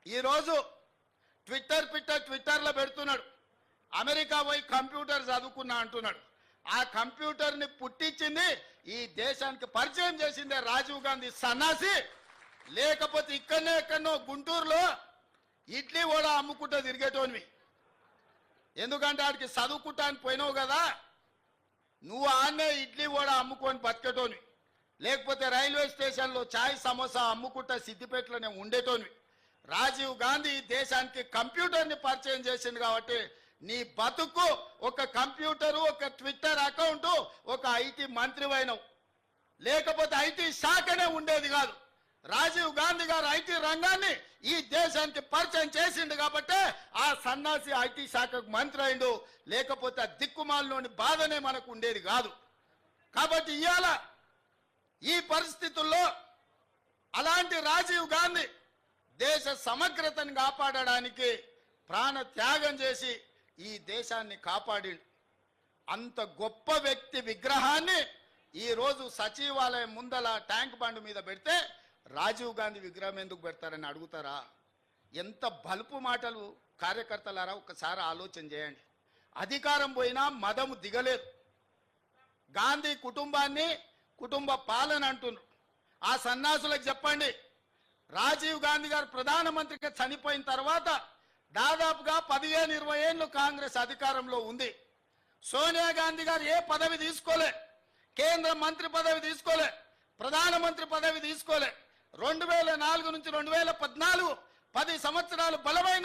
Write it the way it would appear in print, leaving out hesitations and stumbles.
ఈరోజు ట్విట్టర్లో పెడుతున్నాడు, అమెరికా పోయి కంప్యూటర్ చదువుకున్నా అంటున్నాడు. ఆ కంప్యూటర్ని పుట్టించింది, ఈ దేశానికి పరిచయం చేసిందే రాజీవ్ గాంధీ సన్నాసి. లేకపోతే ఎక్కడనో గుంటూరులో ఇడ్లీ కూడా అమ్ముకుంటూ తిరిగేటోనివి. ఎందుకంటే ఆడికి చదువుకుంటానికి పోయినావు కదా, నువ్వు ఆన్నే ఇడ్లీ కూడా అమ్ముకొని బతికేటోనివి. లేకపోతే రైల్వే స్టేషన్లో చాయ్ సమోసా అమ్ముకుంటా సిద్దిపేటలోనే ఉండేటోనివి. రాజీవ్ గాంధీ దేశానికి కంప్యూటర్ని పరిచయం చేసింది కాబట్టి నీ బతుకు ఒక కంప్యూటరు, ఒక ట్విట్టర్ అకౌంటు, ఒక ఐటీ మంత్రివైనవు. లేకపోతే ఐటీ శాఖనే ఉండేది కాదు. రాజీవ్ గాంధీ గారు ఐటీ రంగాన్ని ఈ దేశానికి పరిచయం చేసిండు కాబట్టి ఆ సన్నాసి ఐటీ శాఖకు మంత్రి అయిండు. లేకపోతే ఆ దిక్కుమాలలోని బాధనే మనకు ఉండేది కాదు. కాబట్టి ఇవాళ ఈ పరిస్థితుల్లో అలాంటి రాజీవ్ గాంధీ దేశ సమగ్రతను కాపాడడానికి ప్రాణ త్యాగం చేసి ఈ దేశాన్ని కాపాడిండు. అంత గొప్ప వ్యక్తి విగ్రహాన్ని ఈరోజు సచివాలయం ముందల ట్యాంక్ బండ్ మీద పెడితే రాజీవ్ గాంధీ విగ్రహం ఎందుకు పెడతారని అడుగుతారా? ఎంత బలుపు మాటలు కార్యకర్తలారా, ఒకసారి ఆలోచన చేయండి. అధికారం పోయినా మదము దిగలేదు. గాంధీ కుటుంబాన్ని కుటుంబ పాలన అంటున్నారు. ఆ సన్నాసులకు చెప్పండి, రాజీవ్ గాంధీ గారు ప్రధానమంత్రిగా చనిపోయిన తర్వాత దాదాపుగా 15-20 ఏళ్ళు కాంగ్రెస్ అధికారంలో ఉంది. సోనియా గాంధీ గారు ఏ పదవి తీసుకోలే, కేంద్ర మంత్రి పదవి తీసుకోలే, ప్రధానమంత్రి పదవి తీసుకోలే. 2004 నుంచి 2014 10 సంవత్సరాలు బలమైన